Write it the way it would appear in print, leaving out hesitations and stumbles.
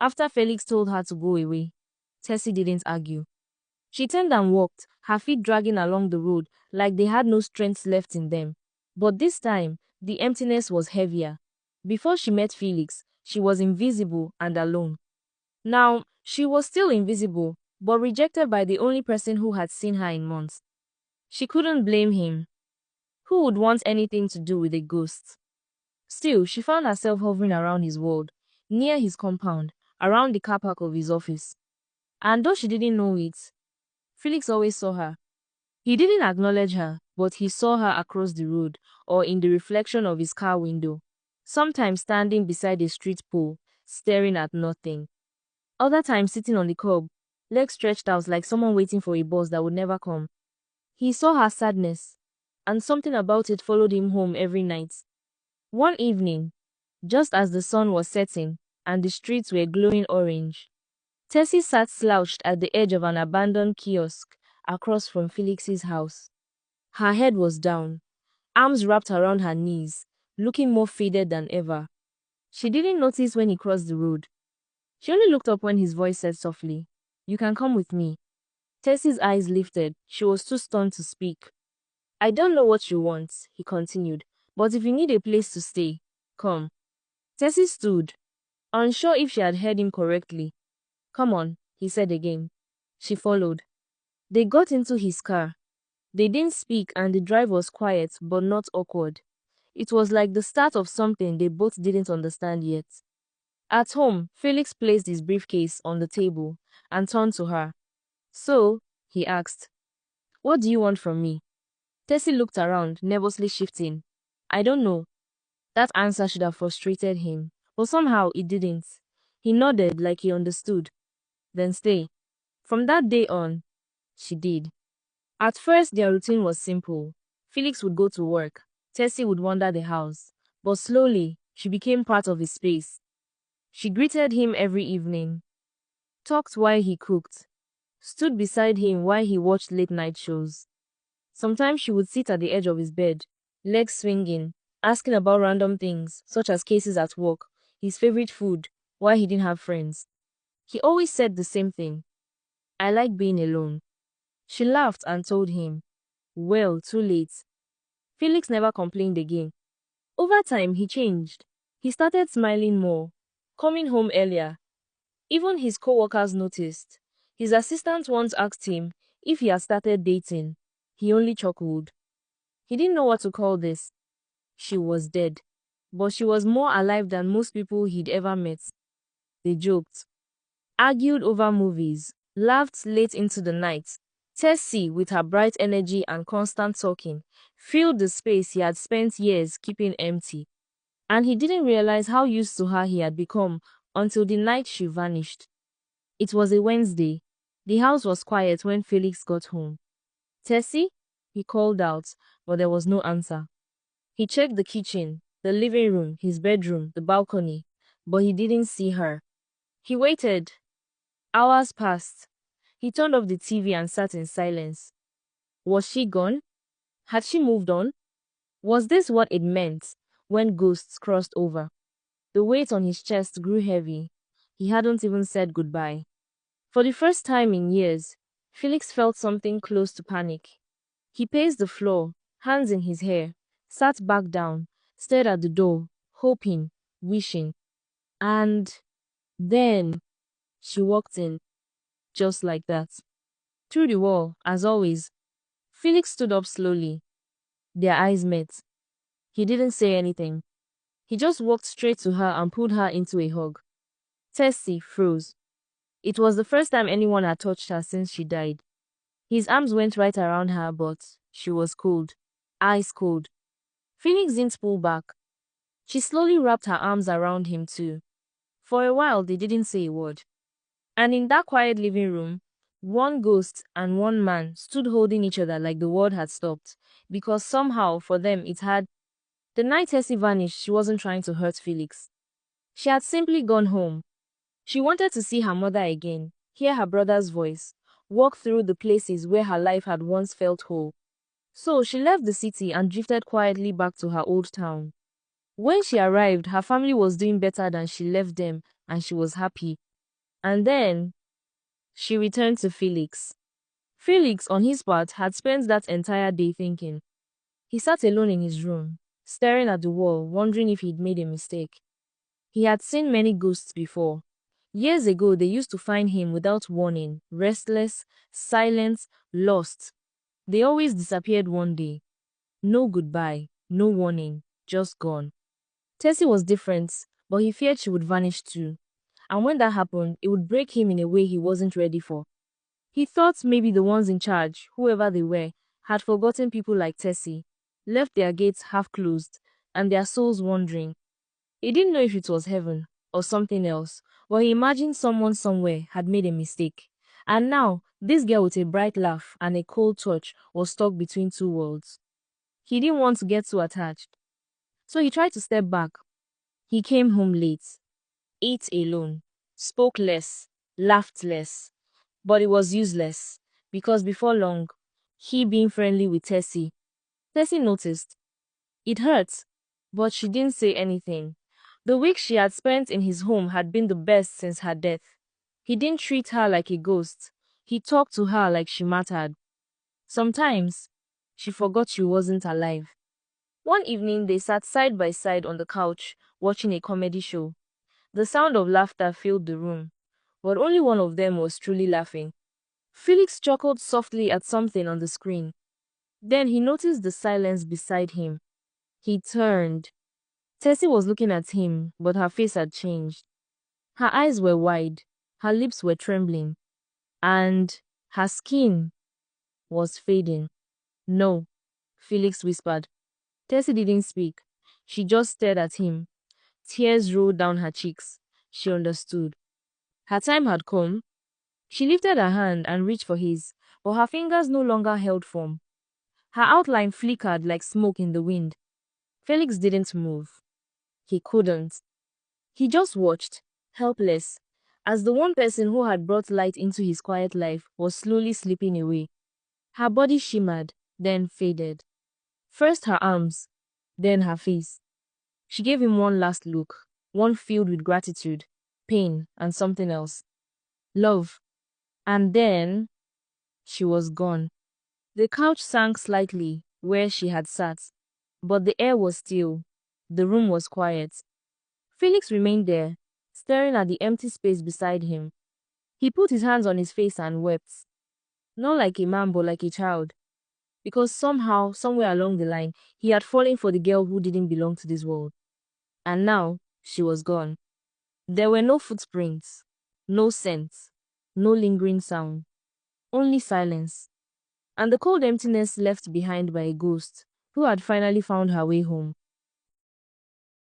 After Felix told her to go away, Tessie didn't argue. She turned and walked, her feet dragging along the road like they had no strength left in them. But this time, the emptiness was heavier. Before she met Felix, she was invisible and alone. Now, she was still invisible, but rejected by the only person who had seen her in months. She couldn't blame him. Who would want anything to do with a ghost? Still, she found herself hovering around his world, near his compound, around the car park of his office. And though she didn't know it, Felix always saw her. He didn't acknowledge her, but he saw her across the road or in the reflection of his car window, sometimes standing beside a street pole, staring at nothing. Other times sitting on the curb, legs stretched out like someone waiting for a bus that would never come. He saw her sadness, and something about it followed him home every night. One evening, just as the sun was setting and the streets were glowing orange, Tessie sat slouched at the edge of an abandoned kiosk across from Felix's house. Her head was down, arms wrapped around her knees, looking more faded than ever. She didn't notice when he crossed the road. She only looked up when his voice said softly, "You can come with me." Tessie's eyes lifted. She was too stunned to speak. "I don't know what you want," he continued, "but if you need a place to stay, come." Tessie stood, unsure if she had heard him correctly. "Come on," he said again. She followed. They got into his car. They didn't speak and the drive was quiet but not awkward. It was like the start of something they both didn't understand yet. At home, Felix placed his briefcase on the table and turned to her. "So," he asked, "what do you want from me?" Tessie looked around, nervously shifting. "I don't know." That answer should have frustrated him, but somehow it didn't. He nodded like he understood. "Then stay." From that day on, she did. At first, their routine was simple. Felix would go to work, Tessie would wander the house, but slowly, she became part of his space. She greeted him every evening, talked while he cooked, stood beside him while he watched late-night shows. Sometimes she would sit at the edge of his bed, legs swinging, asking about random things, such as cases at work, his favorite food, why he didn't have friends. He always said the same thing: "I like being alone." She laughed and told him, "Well, too late." Felix never complained again. Over time, he changed. He started smiling more, coming home earlier. Even his co-workers noticed. His assistant once asked him if he had started dating. He only chuckled. He didn't know what to call this. She was dead, but she was more alive than most people he'd ever met. They joked, argued over movies, laughed late into the night. Tessie, with her bright energy and constant talking, filled the space he had spent years keeping empty. And he didn't realize how used to her he had become until the night she vanished. It was a Wednesday. The house was quiet when Felix got home. "Tessie?" he called out, but there was no answer. He checked the kitchen, the living room, his bedroom, the balcony, but he didn't see her. He waited. Hours passed. He turned off the TV and sat in silence. Was she gone? Had she moved on? Was this what it meant when ghosts crossed over? The weight on his chest grew heavy. He hadn't even said goodbye. For the first time in years, Felix felt something close to panic. He paced the floor, hands in his hair, sat back down, stared at the door, hoping, wishing. And then she walked in, just like that. Through the wall, as always. Felix stood up slowly. Their eyes met. He didn't say anything. He just walked straight to her and pulled her into a hug. Tessie froze. It was the first time anyone had touched her since she died. His arms went right around her, but she was cold. Ice cold. Felix didn't pull back. She slowly wrapped her arms around him too. For a while, they didn't say a word. And in that quiet living room, one ghost and one man stood holding each other like the world had stopped, because somehow, for them, it had. The night Tessie vanished, she wasn't trying to hurt Felix. She had simply gone home. She wanted to see her mother again, hear her brother's voice, walk through the places where her life had once felt whole. So she left the city and drifted quietly back to her old town. When she arrived, her family was doing better than she left them, and she was happy. And then she returned to Felix. Felix, on his part, had spent that entire day thinking. He sat alone in his room, staring at the wall, wondering if he'd made a mistake. He had seen many ghosts before. Years ago, they used to find him without warning, restless, silent, lost. They always disappeared one day. No goodbye, no warning, just gone. Tessie was different, but he feared she would vanish too. And when that happened, it would break him in a way he wasn't ready for. He thought maybe the ones in charge, whoever they were, had forgotten people like Tessie, left their gates half closed, and their souls wandering. He didn't know if it was heaven or something else, but he imagined someone somewhere had made a mistake. And now, this girl with a bright laugh and a cold touch was stuck between two worlds. He didn't want to get too attached, so he tried to step back. He came home late, ate alone, spoke less, laughed less. But it was useless, because before long, he being friendly with Tessie noticed. It hurt, but she didn't say anything. The week she had spent in his home had been the best since her death. He didn't treat her like a ghost. He talked to her like she mattered. Sometimes, she forgot she wasn't alive. One evening, they sat side by side on the couch, watching a comedy show. The sound of laughter filled the room, but only one of them was truly laughing. Felix chuckled softly at something on the screen. Then he noticed the silence beside him. He turned. Tessie was looking at him, but her face had changed. Her eyes were wide, her lips were trembling, and her skin was fading. "No," Felix whispered. Tessie didn't speak. She just stared at him. Tears rolled down her cheeks. She understood. Her time had come. She lifted her hand and reached for his, but her fingers no longer held firm. Her outline flickered like smoke in the wind. Felix didn't move. He couldn't. He just watched, helpless, as the one person who had brought light into his quiet life was slowly slipping away. Her body shimmered, then faded. First her arms, then her face. She gave him one last look, one filled with gratitude, pain, and something else. Love. And then she was gone. The couch sank slightly where she had sat, but the air was still. The room was quiet. Felix remained there, staring at the empty space beside him. He put his hands on his face and wept. Not like a man, but like a child. Because somehow, somewhere along the line, he had fallen for the girl who didn't belong to this world. And now, she was gone. There were no footprints, no scents, no lingering sound. Only silence. And the cold emptiness left behind by a ghost who had finally found her way home.